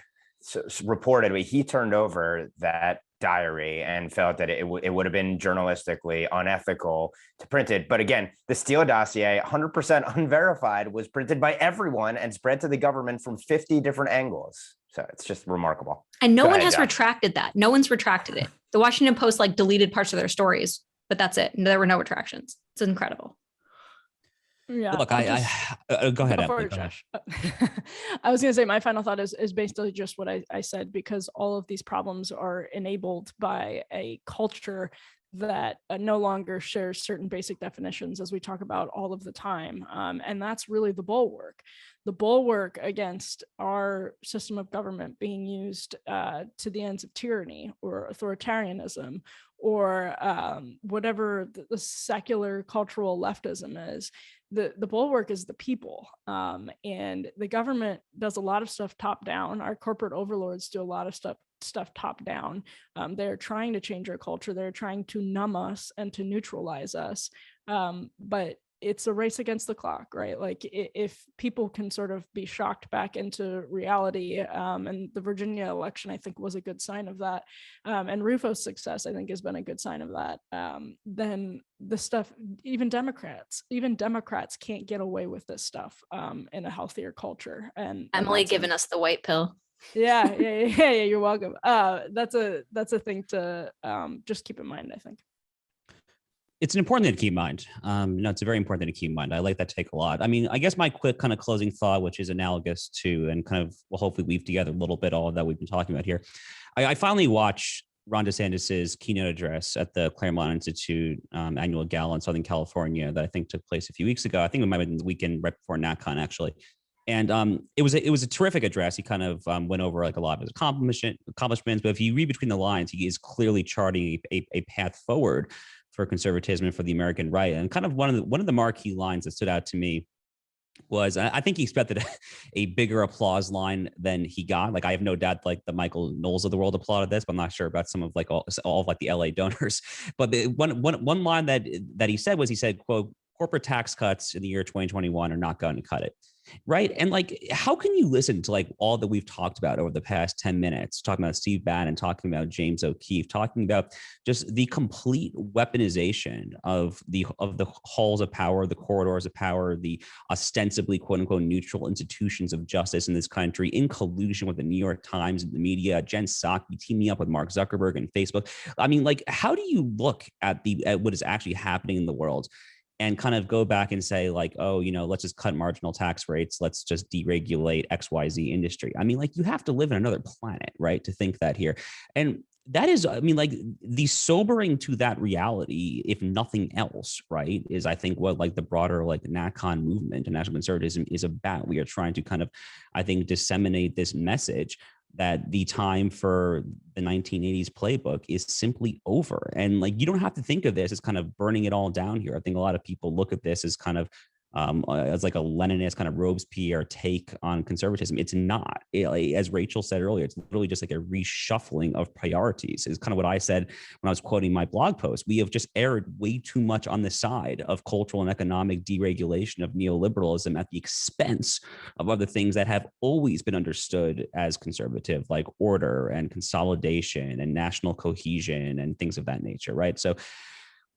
reportedly, he turned over that diary and felt that it would have been journalistically unethical to print it. But again, the Steele dossier, 100% unverified, was printed by everyone and spread to the government from 50 different angles. So it's just remarkable. And no one has retracted that. No one's retracted it. The Washington Post deleted parts of their stories, but that's it. There were no retractions. It's incredible. Yeah. Look, I go ahead, Emily, go ahead. I was going to say my final thought is basically just what I said, because all of these problems are enabled by a culture that no longer shares certain basic definitions, as we talk about all of the time. And that's really the bulwark against our system of government being used to the ends of tyranny or authoritarianism or whatever the secular cultural leftism is. The bulwark is the people, and the government does a lot of stuff top down. Our corporate overlords do a lot of stuff top down. They're trying to change our culture. They're trying to numb us and to neutralize us. But it's a race against the clock, right? If people can sort of be shocked back into reality, and the Virginia election, I think, was a good sign of that. And Rufo's success, I think, has been a good sign of that. Then the stuff, even Democrats can't get away with this stuff in a healthier culture. And Emily giving us the white pill. Yeah, you're welcome. That's a thing to just keep in mind, I think. It's an important thing to keep in mind. It's a very important thing to keep in mind. I like that take a lot. I mean, I guess my quick kind of closing thought, which is analogous to, and kind of will hopefully weave together a little bit all of that we've been talking about here. I finally watched Ron DeSantis's keynote address at the Claremont Institute annual gala in Southern California that I think took place a few weeks ago. I think it might have been the weekend right before NatCon, actually. And it was a terrific address. He kind of went over a lot of his accomplishments, but if you read between the lines, he is clearly charting a path forward for conservatism and for the American right. And kind of one of the marquee lines that stood out to me was, I think he expected a bigger applause line than he got. I have no doubt the Michael Knowles of the world applauded this, but I'm not sure about some of all of the LA donors. But the one line that he said was, he said, quote, "Corporate tax cuts in the year 2021 are not going to cut it." Right. And how can you listen to all that we've talked about over the past 10 minutes, talking about Steve Bannon, talking about James O'Keefe, talking about just the complete weaponization of the halls of power, the corridors of power, the ostensibly quote unquote neutral institutions of justice in this country, in collusion with the New York Times and the media, Jen Psaki teaming up with Mark Zuckerberg and Facebook. I mean, how do you look at what is actually happening in the world and kind of go back and say let's just cut marginal tax rates. Let's just deregulate XYZ industry. I mean, you have to live in another planet, right, to think that here. And that is, I mean, the sobering to that reality, if nothing else, right, is I think what the broader NatCon movement and national conservatism is about. We are trying to kind of, I think, disseminate this message that the time for the 1980s playbook is simply over. And you don't have to think of this as kind of burning it all down here. I think a lot of people look at this as kind of as a Leninist kind of Robespierre take on conservatism. It's not. As Rachel said earlier, it's literally just a reshuffling of priorities. Is kind of what I said when I was quoting my blog post. We have just erred way too much on the side of cultural and economic deregulation of neoliberalism at the expense of other things that have always been understood as conservative, like order and consolidation and national cohesion and things of that nature, right? So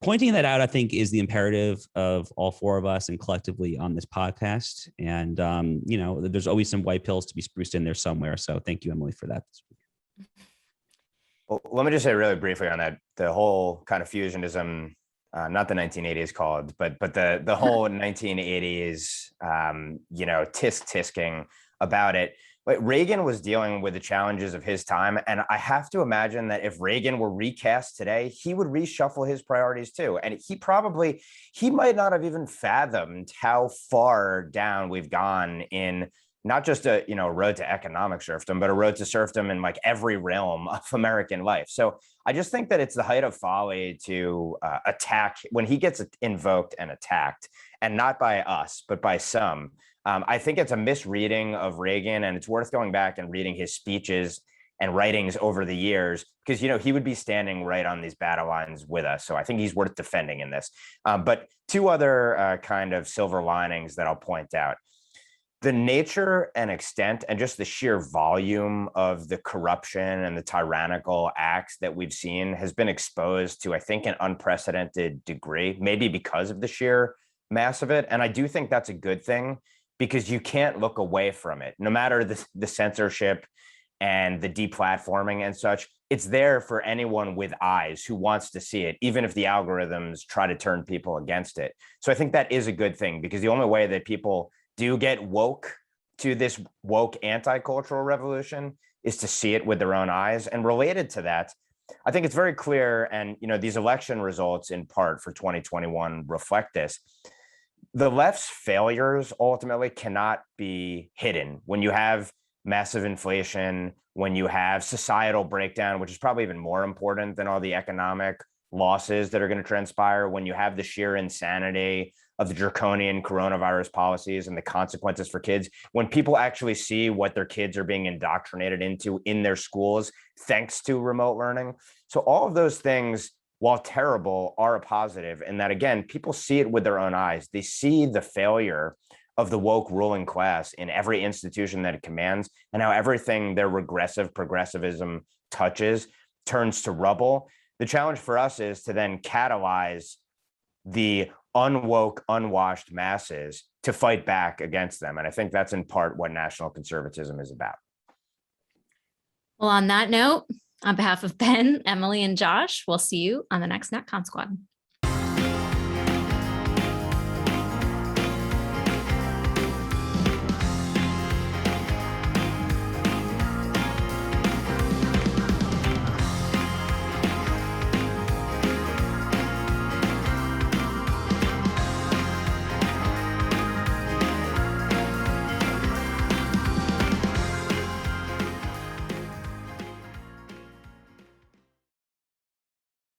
pointing that out, I think, is the imperative of all four of us and collectively on this podcast. And, there's always some white pills to be spruced in there somewhere. So thank you, Emily, for that this week. Well, let me just say really briefly on that, the whole kind of fusionism, not the 1980s called, but the whole 1980s, tisk-tisking about it. Reagan was dealing with the challenges of his time. And I have to imagine that if Reagan were recast today, he would reshuffle his priorities too. And he might not have even fathomed how far down we've gone in not just a road to economic serfdom, but a road to serfdom in like every realm of American life. So I just think that it's the height of folly to attack when he gets invoked and attacked, and not by us, but by some. I think it's a misreading of Reagan, and it's worth going back and reading his speeches and writings over the years, because he would be standing right on these battle lines with us. So I think he's worth defending in this. But two other kind of silver linings that I'll point out. The nature and extent and just the sheer volume of the corruption and the tyrannical acts that we've seen has been exposed to, I think, an unprecedented degree, maybe because of the sheer mass of it. And I do think that's a good thing, because you can't look away from it, no matter the censorship and the deplatforming and such. It's there for anyone with eyes who wants to see it, even if the algorithms try to turn people against it. So I think that is a good thing, because the only way that people do get woke to this woke anti-cultural revolution is to see it with their own eyes. And related to that, I think it's very clear, and these election results in part for 2021 reflect this. The left's failures ultimately cannot be hidden. When you have massive inflation, when you have societal breakdown, which is probably even more important than all the economic losses that are going to transpire, when you have the sheer insanity of the draconian coronavirus policies and the consequences for kids, when people actually see what their kids are being indoctrinated into in their schools, thanks to remote learning. So all of those things, while terrible, are a positive in that, again, people see it with their own eyes. They see the failure of the woke ruling class in every institution that it commands, and how everything their regressive progressivism touches turns to rubble. The challenge for us is to then catalyze the unwoke, unwashed masses to fight back against them. And I think that's in part what national conservatism is about. Well, on that note, on behalf of Ben, Emily, and Josh, we'll see you on the next NatCon Squad.